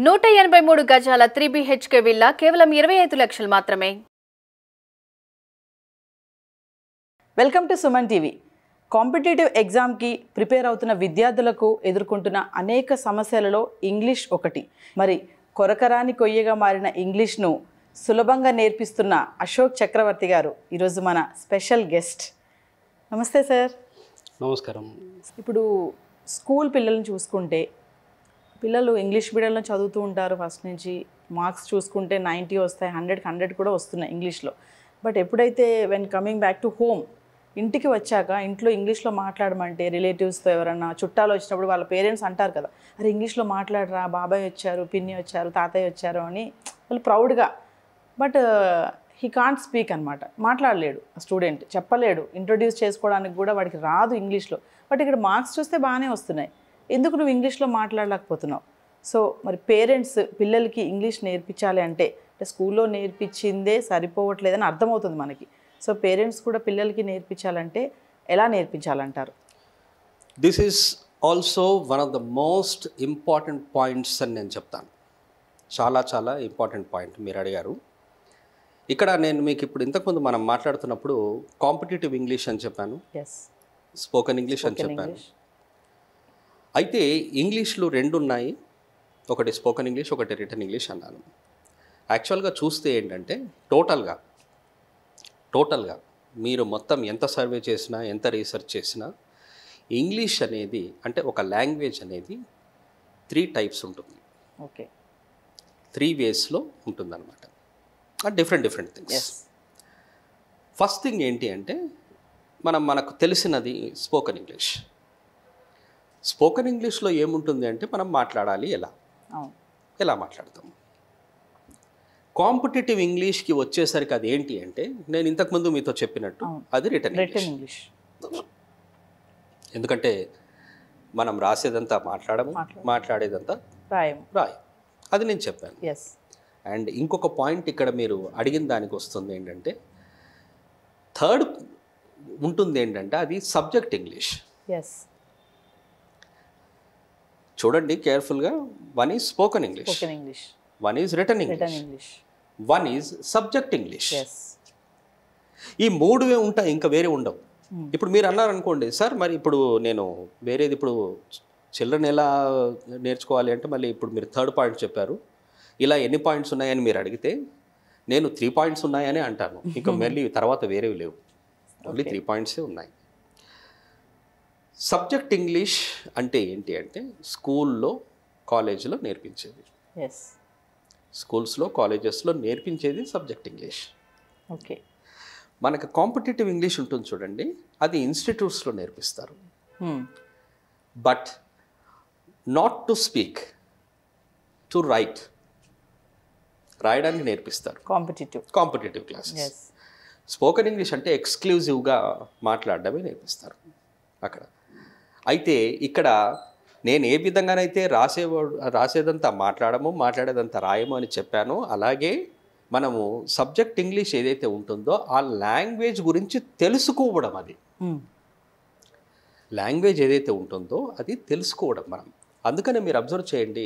183 గజాల 3 BHK villa కేవలం 25 లక్షలు మాత్రమే. Welcome to Suman TV. Competitive ఎగ్జామ్కి ప్రిపేర్ అవుతున్న విద్యార్థులకు ఎదుర్కొంటున్న అనేక సమస్యలలో ఇంగ్లీష్ ఒకటి. మరి కొరకరాని కొయ్యగా మారిన ఇంగ్లీష్ను సులభంగా నేర్పిస్తున్న అశోక్ చక్రవర్తి గారు ఈరోజు మన స్పెషల్ గెస్ట్. నమస్తే సార్. నమస్కారం. ఇప్పుడు స్కూల్ పిల్లల్ని చూసుకుంటే పిల్లలు ఇంగ్లీష్ మీడియంలో చదువుతూ ఉంటారు. ఫస్ట్ నుంచి మార్క్స్ చూసుకుంటే 90 వస్తాయి, 100కి 100 కూడా వస్తున్నాయి ఇంగ్లీష్లో. బట్ ఎప్పుడైతే when coming back to home, ఇంటికి వచ్చాక ఇంట్లో ఇంగ్లీష్లో మాట్లాడమంటే రిలేటివ్స్తో ఎవరన్నా చుట్టాలు వచ్చినప్పుడు వాళ్ళ పేరెంట్స్ అంటారు కదా, అరే ఇంగ్లీష్లో మాట్లాడరా, బాబాయ్ వచ్చారు, పిన్ని వచ్చారు, తాతయ్య వచ్చారు అని వాళ్ళు ప్రౌడ్గా. బట్ హీ కాంట్ స్పీక్ అనమాట, మాట్లాడలేడు స్టూడెంట్, చెప్పలేడు, ఇంట్రొడ్యూస్ చేసుకోవడానికి కూడా వాడికి రాదు ఇంగ్లీష్లో. బట్ ఇక్కడ మార్క్స్ చూస్తే బాగానే వస్తున్నాయి, ఎందుకు నువ్వు ఇంగ్లీష్లో మాట్లాడలేకపోతున్నావు? సో మరి పేరెంట్స్ పిల్లలకి ఇంగ్లీష్ నేర్పించాలి అంటే స్కూల్లో నేర్పించిందే సరిపోవట్లేదని అర్థమవుతుంది మనకి. సో పేరెంట్స్ కూడా పిల్లలకి నేర్పించాలంటే ఎలా నేర్పించాలంటారు? This is also one of the most important points అని నేను చెప్తాను. చాలా చాలా ఇంపార్టెంట్ పాయింట్ మీరు అడిగారు. ఇక్కడ నేను మీకు ఇప్పుడు ఇంతకుముందు మనం మాట్లాడుతున్నప్పుడు కాంపిటేటివ్ ఇంగ్లీష్ అని చెప్పాను, స్పోకెన్ ఇంగ్లీష్ అని చెప్పాను. అయితే ఇంగ్లీష్లో రెండు ఉన్నాయి, ఒకటి స్పోకెన్ ఇంగ్లీష్, ఒకటి రిటన్ ఇంగ్లీష్ అన్నాను. యాక్చువల్గా చూస్తే ఏంటంటే టోటల్గా మీరు మొత్తం ఎంత సర్వే చేసినా, ఎంత రీసెర్చ్ చేసినా, ఇంగ్లీష్ అనేది అంటే ఒక లాంగ్వేజ్ అనేది 3 టైప్స్ ఉంటుంది. ఓకే, 3 వేస్లో ఉంటుందన్నమాట, డిఫరెంట్ థింగ్స్. ఫస్ట్ థింగ్ ఏంటి అంటే మనకు తెలిసినది స్పోకెన్ ఇంగ్లీష్. స్పోకెన్ ఇంగ్లీష్లో ఏముంటుంది అంటే మనం మాట్లాడాలి ఎలా మాట్లాడతాం. కాంపిటేటివ్ ఇంగ్లీష్కి వచ్చేసరికి అది ఏంటి అంటే నేను ఇంతకుముందు మీతో చెప్పినట్టు అది రిటన్ ఇంగ్లీష్. ఎందుకంటే మనం రాసేదంతా మాట్లాడేదంతా రాయం, అది నేను చెప్పాను. అండ్ ఇంకొక పాయింట్ ఇక్కడ మీరు అడిగిన దానికి వస్తుంది ఏంటంటే థర్డ్ ఉంటుంది ఏంటంటే అది సబ్జెక్ట్ ఇంగ్లీష్. చూడండి కేర్ఫుల్గా, one is spoken English, one is return English, one is subject English. ఈ 3 ఉంటాయి, ఇంకా వేరే ఉండవు. ఇప్పుడు మీరు అన్నారనుకోండి, సార్ మరి ఇప్పుడు నేను వేరేది ఇప్పుడు చిల్డ్రన్ ఎలా నేర్చుకోవాలి అంటే మళ్ళీ ఇప్పుడు మీరు థర్డ్ పాయింట్ చెప్పారు, ఇలా ఎన్ని పాయింట్స్ ఉన్నాయని మీరు అడిగితే నేను 3 పాయింట్స్ ఉన్నాయని అంటాను. ఇంకా మళ్ళీ తర్వాత వేరేవి లేవు, ఓన్లీ 3 పాయింట్సే ఉన్నాయి. సబ్జెక్ట్ ఇంగ్లీష్ అంటే ఏంటి అంటే స్కూల్లో కాలేజీలో నేర్పించేది, స్కూల్స్లో కాలేజెస్లో నేర్పించేది సబ్జెక్ట్ ఇంగ్లీష్. ఓకే, మనకు కాంపిటేటివ్ ఇంగ్లీష్ ఉంటుంది చూడండి, అది ఇన్స్టిట్యూట్స్లో నేర్పిస్తారు. But not to speak, to రాయడానికి నేర్పిస్తారు కాంపిటేటివ్ క్లాసెస్. స్పోకెన్ ఇంగ్లీష్ అంటే ఎక్స్క్లూజివ్గా మాట్లాడడమే నేర్పిస్తారు అక్కడ. అయితే ఇక్కడ నేను ఏ విధంగానైతే రాసేదంతా మాట్లాడేదంతా రాయము అని చెప్పానో, అలాగే మనము సబ్జెక్ట్ ఇంగ్లీష్ ఏదైతే ఉంటుందో ఆ లాంగ్వేజ్ గురించి తెలుసుకోవడం, అది లాంగ్వేజ్ ఏదైతే ఉంటుందో అది తెలుసుకోవడం మనం. అందుకనే మీరు అబ్జర్వ్ చేయండి,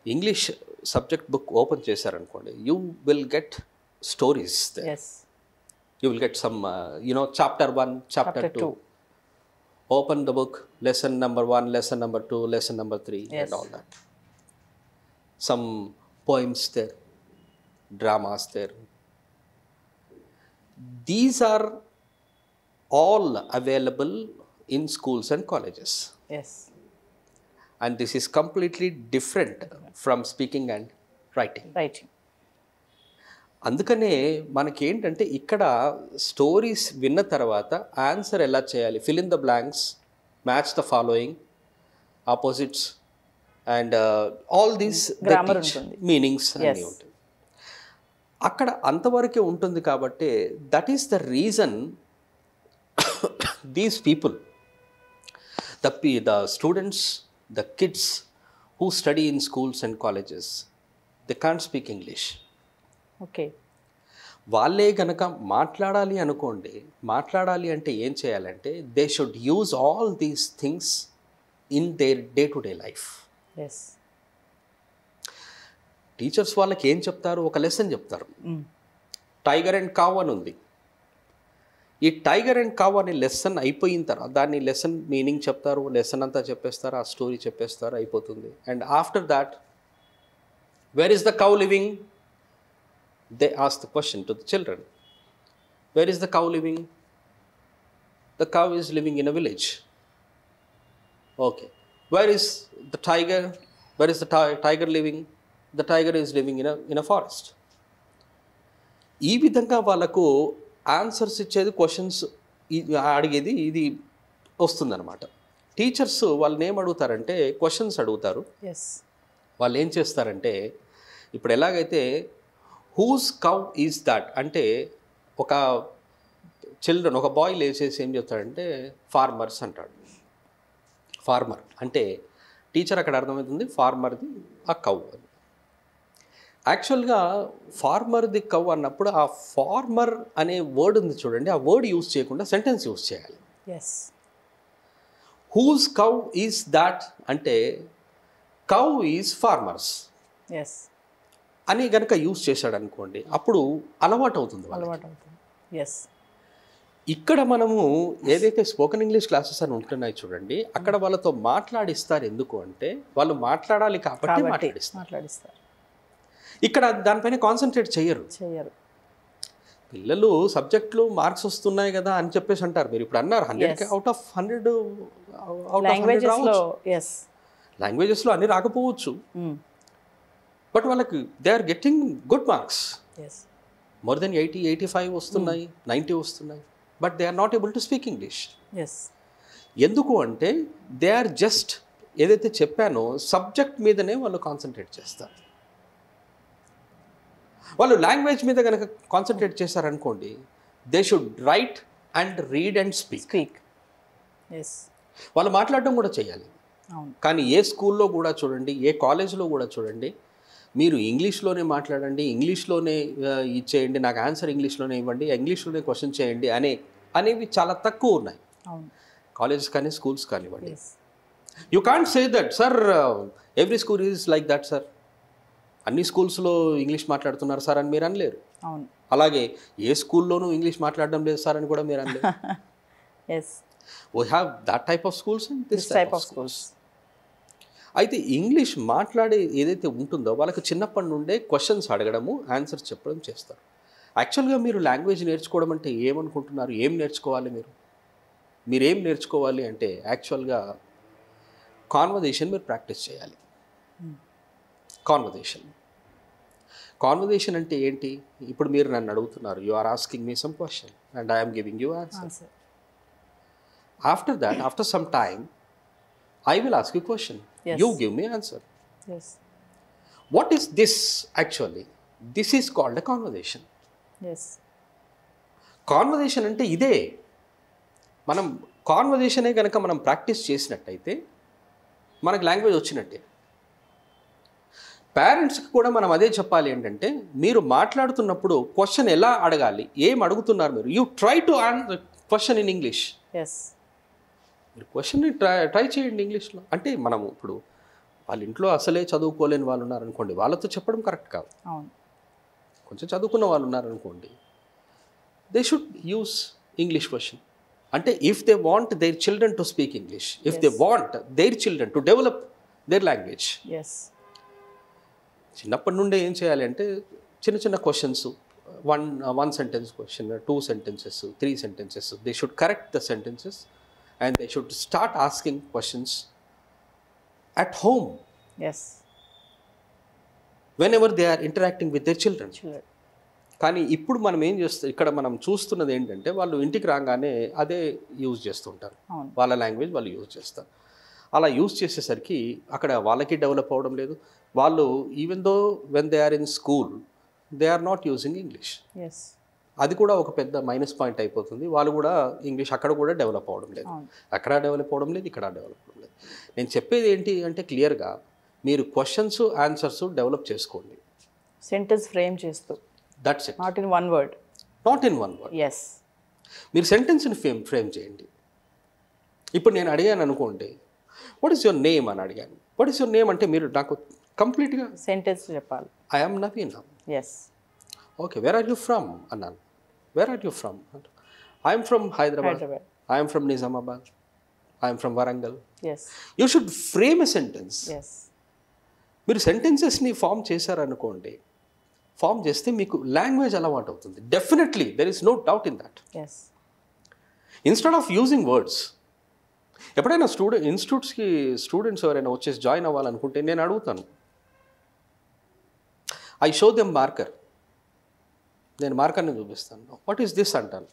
ఇంగ్లీష్ సబ్జెక్ట్ బుక్ ఓపెన్ చేశారనుకోండి, you will get stories, you will get some chapter 1, chapter 2. Open the book, lesson number 1, lesson number 2, lesson number 3, and all that. Some poems there, dramas there. These are all available in schools and colleges. And this is completely different from speaking and writing. అందుకనే మనకేంటంటే ఇక్కడ stories విన్న తర్వాత answer ఎలా చేయాలి, fill in the blanks, match the following, opposites and all these meanings అన్నీ ఉంటుంది అక్కడ, అంతవరకే ఉంటుంది. కాబట్టి that is the reason these people, the students, the kids who study in schools and colleges, they can't speak English. Okay, వాళ్ళే కనుక మాట్లాడాలి అంటే ఏం చేయాలంటే they should use all these things in their day to day life. Teachers వాళ్ళకి ఏం చెప్తారు, ఒక లెసన్ చెప్తారు. టైగర్ అండ్ కావ్ అని ఉంది. ఈ టైగర్ అండ్ కావ్ అనే లెసన్ అయిపోయిన తర్వాత దాన్ని లెసన్ మీనింగ్ చెప్తారు, లెసన్ అంతా చెప్పేస్తారు, ఆ స్టోరీ చెప్పేస్తారు, అయిపోతుంది. And after that, where is the cow living? They ask the question to the children. Where is the cow living? The cow is living in a village. Okay. Where is the tiger? Where is the tiger living? The tiger is living in a forest. ఈ విధంగా వాళ్ళకు answers ఇచ్చేది, questions అడిగేది ఇది వస్తుందన్నమాట. Teachers వాళ్ళని ఏం అడుగుతారంటే questions అడుగుతారు. వాళ్ళు ఏం చేస్తారంటే, ఇప్పుడు ఎలాగైతే హూస్ కౌ ఈజ్ దట్ అంటే ఒక చిల్డ్రన్, ఒక బాయ్ లేచేసి ఏం చెప్తాడంటే ఫార్మర్స్ అంటాడు. ఫార్మర్ అంటే టీచర్ అక్కడ అర్థమవుతుంది ఫార్మర్ది ఆ కౌ అని. యాక్చువల్గా ఫార్మర్ది కౌ అన్నప్పుడు ఆ ఫార్మర్ అనే వర్డ్ ఉంది చూడండి, ఆ వర్డ్ యూజ్ చేయకుండా సెంటెన్స్ యూజ్ చేయాలి. హూస్ కౌ ఈజ్ దాట్ అంటే కౌ ఈజ్ ఫార్మర్స్ అని కనుక యూజ్ చేశాడు అనుకోండి, అప్పుడు అలవాటు అవుతుంది. ఇక్కడ మనము ఏదైతే స్పోకెన్ ఇంగ్లీష్ క్లాసెస్ అని ఉంటున్నాయి చూడండి, అక్కడ వాళ్ళతో మాట్లాడిస్తారు. ఎందుకు అంటే వాళ్ళు మాట్లాడాలి కాబట్టి మాట్లాడిస్తారు. ఇక్కడ దానిపైన కాన్సన్ట్రేట్ చేయరు. పిల్లలు సబ్జెక్టులు మార్క్స్ వస్తున్నాయి కదా అని చెప్పేసి అంటారు. మీరు ఇప్పుడు అన్నారు 100 అవుట్ ఆఫ్ 100 లాంగ్వేజెస్లో అన్ని రాకపోవచ్చు, బట్ వాళ్ళకి they are getting good marks. More than 80, 85 వస్తున్నాయి, 90 వస్తున్నాయి, but they are not able to speak English. ఎందుకు అంటే దే ఆర్ జస్ట్ ఏదైతే చెప్పానో సబ్జెక్ట్ మీదనే వాళ్ళు కాన్సన్ట్రేట్ చేస్తారు. వాళ్ళు లాంగ్వేజ్ మీద కనుక కాన్సన్ట్రేట్ చేశారనుకోండి, they should write and read and speak. వాళ్ళు మాట్లాడడం కూడా చేయాలి. కానీ ఏ స్కూల్లో కూడా చూడండి, ఏ కాలేజ్లో కూడా చూడండి, మీరు ఇంగ్లీష్లోనే మాట్లాడండి, ఇంగ్లీష్లోనే ఇచ్చేయండి, నాకు ఆన్సర్ ఇంగ్లీష్లోనే ఇవ్వండి, ఇంగ్లీష్లోనే క్వశ్చన్ చేయండి అనేవి చాలా తక్కువ ఉన్నాయి. కాలేజెస్ కానీ స్కూల్స్ కానివ్వండి. You can't say that sir every school is like that sir, అన్ని స్కూల్స్లో ఇంగ్లీష్ మాట్లాడుతున్నారు సార్ అని మీరు అనలేరు. అలాగే ఏ స్కూల్లోనూ ఇంగ్లీష్ మాట్లాడడం లేదు సార్ అని కూడా మీరు అనలేరు. We have that type of schools and this type of schools. అయితే ఇంగ్లీష్ మాట్లాడే ఏదైతే ఉంటుందో వాళ్ళకి చిన్నప్పటి నుండే క్వశ్చన్స్ అడగడము, ఆన్సర్స్ చెప్పడం చేస్తారు. యాక్చువల్గా మీరు లాంగ్వేజ్ నేర్చుకోవడం అంటే ఏమనుకుంటున్నారు? ఏం నేర్చుకోవాలి? మీరేం నేర్చుకోవాలి అంటే యాక్చువల్గా కాన్వర్జేషన్ మీరు ప్రాక్టీస్ చేయాలి. కాన్వర్జేషన్ అంటే ఏంటి? ఇప్పుడు మీరు నన్ను అడుగుతున్నారు, you are asking me some question and I'm giving you answer. After that, after some time, I will ask you a question. You give me answer. What is this actually? This is called a conversation. Conversation అంటే ఇదే. మనం కాన్వర్జేషనే కనుక మనం practice చేసినట్టయితే మనకు language వచ్చినట్టే. పేరెంట్స్కి కూడా మనం అదే చెప్పాలి. ఏంటంటే మీరు మాట్లాడుతున్నప్పుడు క్వశ్చన్ ఎలా అడగాలి, ఏం అడుగుతున్నారు మీరు, you try to answer question in English. మీరు క్వశ్చన్ని ట్రై చేయండి ఇంగ్లీష్లో. అంటే మనము ఇప్పుడు వాళ్ళ ఇంట్లో అసలే చదువుకోలేని వాళ్ళు ఉన్నారనుకోండి, వాళ్ళతో చెప్పడం కరెక్ట్ కాదు. కొంచెం చదువుకున్న వాళ్ళు ఉన్నారనుకోండి, they should use English question. అంటే if they want their children to speak English, if they want their children to develop their language, చిన్నప్పటి నుండే ఏం చేయాలి అంటే చిన్న చిన్న questions, one sentence question, 2 sentences, 3 sentences, they should correct the sentences and they should start asking questions at home. Whenever they are interacting with their children. కానీ ఇప్పుడు మనం ఏం చేస్తాం, ఇక్కడ మనం చూస్తున్నది ఏంటంటే వాళ్ళు ఇంటికి రాగానే అదే యూజ్ చేస్తుంటారు, వాళ్ళ లాంగ్వేజ్ వాళ్ళు యూజ్ చేస్తారు. అలా యూజ్ చేసేసరికి అక్కడ వాళ్ళకి డెవలప్ అవ్వడం లేదు. వాళ్ళు even though when they are in school they are not using English. అది కూడా ఒక పెద్ద మైనస్ పాయింట్ అయిపోతుంది. వాళ్ళు కూడా ఇంగ్లీష్ అక్కడ కూడా డెవలప్ అవ్వడం లేదు, అక్కడ డెవలప్ అవ్వడం లేదు, ఇక్కడ డెవలప్ అవ్వడం లేదు. నేను చెప్పేది ఏంటి అంటే క్లియర్గా మీరు క్వశ్చన్స్, ఆన్సర్స్ డెవలప్ చేసుకోండి, సెంటెన్స్ ఫ్రేమ్ చేస్తూ. That's it. Not in one word. మీరు సెంటెన్స్ని ఫ్రేమ్ చేయండి. ఇప్పుడు నేను అడిగాను అనుకోండి, వాట్ ఈస్ యువర్ నేమ్ అని అడిగాను. వాట్ ఈస్ యువర్ నేమ్ అంటే మీరు నాకు కంప్లీట్గా సెంటెన్స్ చెప్పాలి. I am Naveen. Yes. Okay, where are you from అన్నాను. Where are you from? I'm from Hyderabad, Hyderabad. I'm from Nizamabad, I'm from Warangal. Yes. You should frame a sentence. Yes. మీరు సెంటెన్సెస్ని ఫామ్ చేశారనుకోండి, form చేస్తే మీకు లాంగ్వేజ్ అలవాటు అవుతుంది. Definitely there is no doubt in that. Yes. Instead of using words, ఎప్పుడైనా ఇన్స్టిట్యూట్స్కి students ఎవరైనా వచ్చేసి జాయిన్ అవ్వాలనుకుంటే నేను అడుగుతాను, ఐ షో దెమ్ మార్కర్. నేను మార్కర్ని చూపిస్తాను. వాట్ ఈస్ దిస్ అంటాను.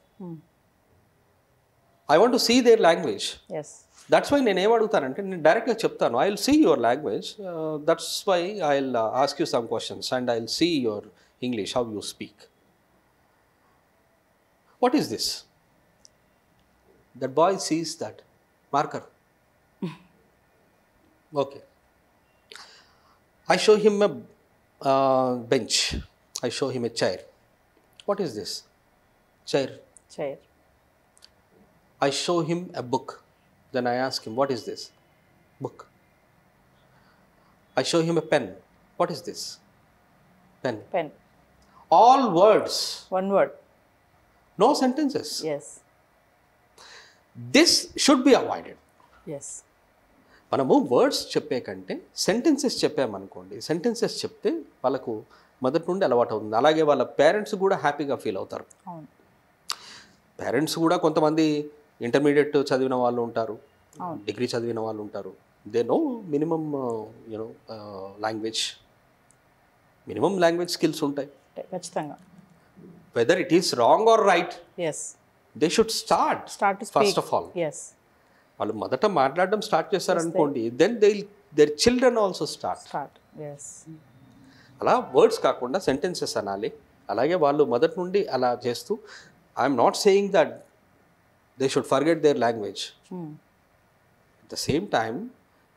I want to see their language. Yes. That's why నేను ఏం అడుగుతానంటే, నేను డైరెక్ట్గా చెప్తాను, I will see your language, that's why I will ask you some questions and I will see your English, how you speak. What is this? That boy sees that marker. Okay. I show him a bench. I show him a chair. What is this? Chair. Chair. I show him a book. Then I ask him, what is this? Book. I show him a pen. What is this? Pen. Pen. All words. One word. No sentences. Yes. This should be avoided. Yes. మనము words చెప్పే కంటే sentences చెప్పామనుకోండి, sentences చెప్తే వాళ్ళకు మొదటి నుండి అలవాటు అవుతుంది. అలాగే వాళ్ళ పేరెంట్స్ కూడా హ్యాపీగా ఫీల్ అవుతారు. పేరెంట్స్ కూడా కొంతమంది ఇంటర్మీడియట్ చదివిన వాళ్ళు ఉంటారు, డిగ్రీ చదివిన వాళ్ళు ఉంటారు. They know minimum you know language, minimum language skills ఉంటాయి ఖచ్చితంగా. Whether it is wrong or right, yes, they should start to speak. First of all. Yes. వాళ్ళు మొదట మాట్లాడడం స్టార్ట్ చేశారనుకోండి, then their children also start. Yes. అలా words కాకుండా sentences అనాలి. అలాగే వాళ్ళు మొదటి నుండి అలా చేస్తూ, I'm not saying that they should forget their language. At the same time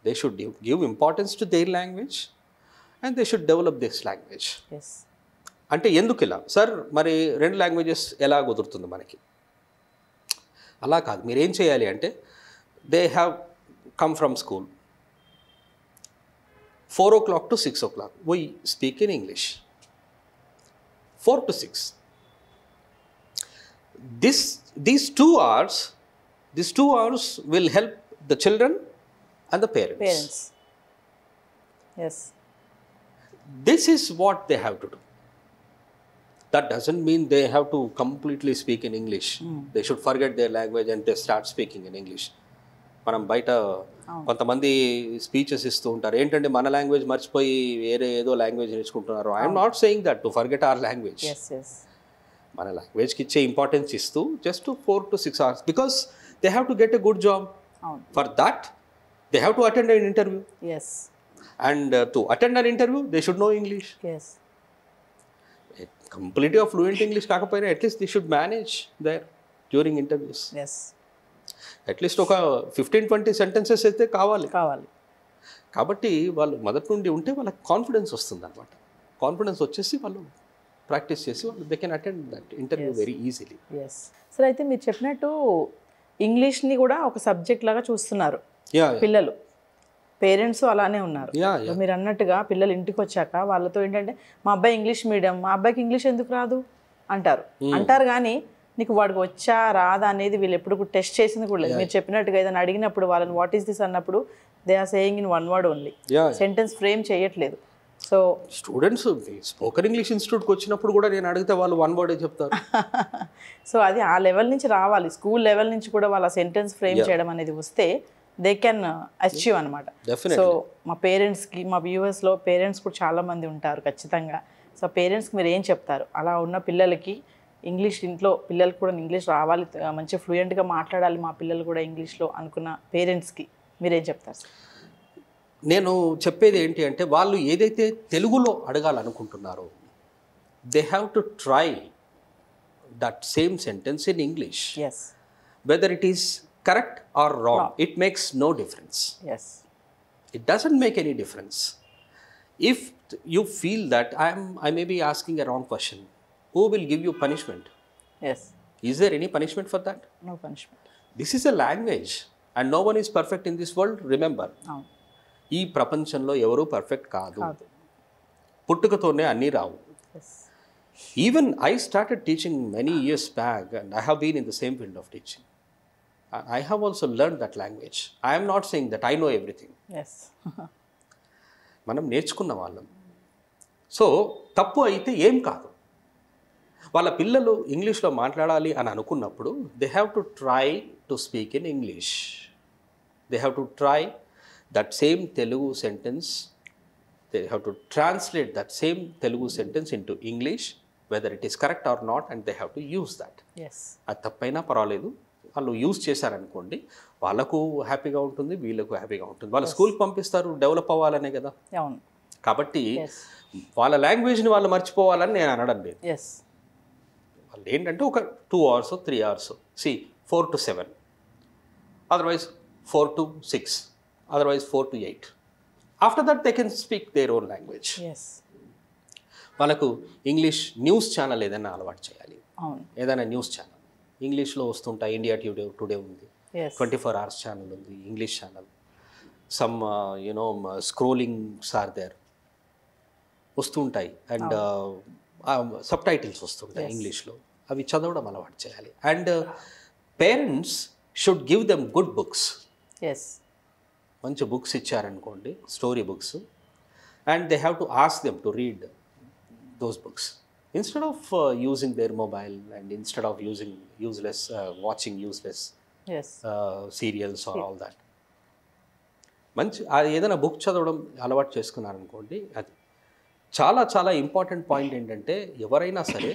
they should give importance to their language and they should develop this language. Yes. అంటే ఎందుకు ఇలా సార్, మరి 2 లాంగ్వేజెస్ ఎలా కుదురుతుంది మనకి? అలా కాదు. మీరు ఏం చేయాలి అంటే, they have come from school 4 o'clock to 6 o'clock we speak in English. 4 to 6. These 2 hours will help the children and the parents. Yes. This is what they have to do. That doesn't mean they have to completely speak in English. They should forget their language and they start speaking in English. మనం బయట కొంతమంది speeches ఇస్తూ ఉంటారు, ఏంటంటే మన language మర్చిపోయి వేరే ఏదో లాంగ్వేజ్ నేర్చుకుంటున్నారు. I'm not saying that to forget our language. మన లాంగ్వేజ్కి ఇచ్చే ఇంపార్టెన్స్ ఇస్తూ just 4 to 6 hours, because they have to get a good job. For that they have to attend an interview. And to attend an interview they should know English. కంప్లీట్గా fluent English కాకపోయినా at least they should manage there during interviews. At least ఒక 15-20 sentences అయితే కావాలి. కాబట్టి వాళ్ళు మొదటి నుండి ఉంటే వాళ్ళకి కాన్ఫిడెన్స్ వస్తుంది అనమాట. కాన్ఫిడెన్స్ వచ్చేసి వాళ్ళు ప్రాక్టీస్ చేసి వాళ్ళు they can attend that interview very easily. Sir, అయితే మీరు చెప్పినట్టు ఇంగ్లీష్ని కూడా ఒక సబ్జెక్ట్ లాగా చూస్తున్నారు పిల్లలు, పేరెంట్స్ అలానే ఉన్నారు. మీరు అన్నట్టుగా పిల్లలు ఇంటికి వచ్చాక వాళ్ళతో ఏంటంటే, మా అబ్బాయి ఇంగ్లీష్ మీడియం, మా అబ్బాయికి ఇంగ్లీష్ ఎందుకు రాదు అంటారు. కానీ నీకు వాడికి వచ్చా రాదా అనేది వీళ్ళు ఎప్పుడు టెస్ట్ చేసింది కూడా లేదు. మీరు చెప్పినట్టుగా ఏదైనా అడిగినప్పుడు వాళ్ళని వాట్ ఈస్ దిస్ అన్నప్పుడు they are saying in 1 word only. Sentence frame చేయట్లేదు. సో స్టూడెంట్స్ స్పోకెన్ ఇంగ్లీష్ ఇన్స్టిట్యూట్కి వచ్చినప్పుడు కూడా నేను అడిగితే వాళ్ళు 1 word చెప్తారు. సో అది ఆ లెవెల్ నుంచి రావాలి. స్కూల్ లెవెల్ నుంచి కూడా వాళ్ళ సెంటెన్స్ ఫ్రేమ్ చేయడం అనేది వస్తే దే కెన్ అచీవ్ అనమాట. సో మా పేరెంట్స్కి, మా వ్యూవర్స్లో పేరెంట్స్ కూడా చాలామంది ఉంటారు ఖచ్చితంగా. సో పేరెంట్స్కి మీరు ఏం చెప్తారు? అలా ఉన్న పిల్లలకి ఇంగ్లీష్, ఇంట్లో పిల్లలకి కూడా ఇంగ్లీష్ రావాలి, మంచిగా ఫ్లూయెంట్గా మాట్లాడాలి మా పిల్లలు కూడా ఇంగ్లీష్లో అనుకున్న పేరెంట్స్కి మీరేం చెప్తారు? నేను చెప్పేది ఏంటి అంటే, వాళ్ళు ఏదైతే తెలుగులో అడగాలనుకుంటున్నారో they have to try that same sentence in English. Whether it is correct or wrong, it makes no difference. It doesn't make any difference. If you feel that I may be asking a wrong question, who will give you punishment? Is there any punishment for that? No punishment. This is a language and no one is perfect in this world, remember. ఈ ప్రపంచంలో ఎవరూ perfect కాదు, కాదు. పుట్టుకతోనే అన్నీ రావు. Yes. Even I started teaching many years back, and I have been in the same field of teaching. I have also learned that language. I am not saying that I know everything. Yes. మనం నేర్చుకున్న వాళ్ళం. So తప్పు అయితే ఏం కాదు. వాళ్ళ పిల్లలు ఇంగ్లీష్లో మాట్లాడాలి అని అనుకున్నప్పుడు they have to try to speak in English. They have to try that same Telugu sentence, they have to translate that same Telugu sentence into English, whether it is correct or not, and they have to use that. Yes. అది తప్పైనా పర్వాలేదు, వాళ్ళు use చేశారనుకోండి, వాళ్ళకు హ్యాపీగా ఉంటుంది, వీళ్ళకు హ్యాపీగా ఉంటుంది. వాళ్ళు స్కూల్కి పంపిస్తారు డెవలప్ అవ్వాలనే కదా. అవును. కాబట్టి Yes. వాళ్ళ లాంగ్వేజ్ని వాళ్ళు మర్చిపోవాలని నేను అనడం లేదు. Yes. వాళ్ళు ఏంటంటే ఒక 2 hours 3 hours, 4 to 7, otherwise 4 to 6, otherwise 4 to 8. After that they can speak their own language. Yes. వాళ్ళకు ఇంగ్లీష్ న్యూస్ ఛానల్ ఏదైనా అలవాటు చేయాలి. అవును. ఏదైనా న్యూస్ ఛానల్ ఇంగ్లీష్లో వస్తుంటాయి. ఇండియా టుడే ఉంది, Yes. 24 hours ఛానల్ ఉంది, English channel. Some scrollings are there, వస్తుంటాయి. అండ్ సబ్ టైటిల్స్ వస్తుంటాయి ఇంగ్లీష్లో, అవి చదవడం అలవాటు చేయాలి. And parents should give them good books. Yes. మంచి బుక్స్ ఇచ్చారనుకోండి, story books, and they have to ask them to read those books instead of using their mobile, and instead of watching useless Yes. serials or all that. మంచి అది ఏదైనా book చదవడం అలవాటు చేసుకున్నారనుకోండి, అది చాలా చాలా ఇంపార్టెంట్ పాయింట్. ఏంటంటే ఎవరైనా సరే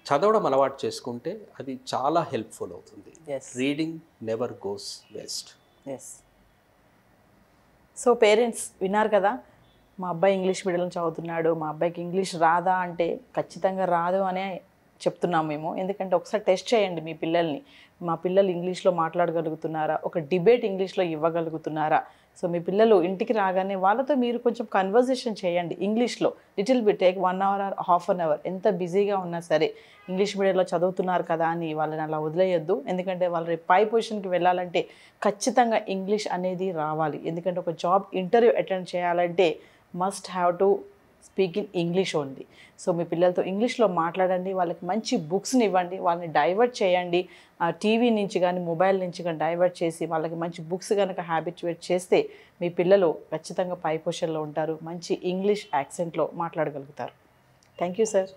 చదవడం అలవాటు చేసుకుంటే అది చాలా హెల్ప్ఫుల్ అవుతుంది. Yes. Reading never goes waste. Yes. So parents విన్నారు కదా, మా అబ్బాయి ఇంగ్లీష్ మీడియంలో చదువుతున్నాడు, మా అబ్బాయికి ఇంగ్లీష్ రాదా అంటే ఖచ్చితంగా రాదు అనే చెప్తున్నాం మేము. ఎందుకంటే ఒకసారి టెస్ట్ చేయండి మీ పిల్లల్ని, మా పిల్లలు ఇంగ్లీష్లో మాట్లాడగలుగుతున్నారా, ఒక డిబేట్ ఇంగ్లీష్లో ఇవ్వగలుగుతున్నారా. సో మీ పిల్లలు ఇంటికి రాగానే వాళ్ళతో మీరు కొంచెం కన్వర్జేషన్ చేయండి ఇంగ్లీష్లో, little bit, take 1 hour or half an hour. ఎంత బిజీగా ఉన్నా సరే ఇంగ్లీష్ మీడియంలో చదువుతున్నారు కదా అని వాళ్ళని అలా వదిలేయొద్దు. ఎందుకంటే వాళ్ళు రేపు పై పొజిషన్కి వెళ్ళాలంటే ఖచ్చితంగా ఇంగ్లీష్ అనేది రావాలి. ఎందుకంటే ఒక జాబ్ ఇంటర్వ్యూ అటెండ్ చేయాలంటే must have to speak in English only. So మీ పిల్లలతో ఇంగ్లీష్లో మాట్లాడండి, వాళ్ళకి మంచి బుక్స్ని ఇవ్వండి, వాళ్ళని డైవర్ట్ చేయండి. టీవీ నుంచి కానీ మొబైల్ నుంచి కానీ డైవర్ట్ చేసి వాళ్ళకి మంచి బుక్స్ కనుక హ్యాబిచువేట్ చేస్తే మీ పిల్లలు ఖచ్చితంగా పై పొజిషన్లో ఉంటారు, మంచి ఇంగ్లీష్ యాక్సెంట్లో మాట్లాడగలుగుతారు. Thank you sir.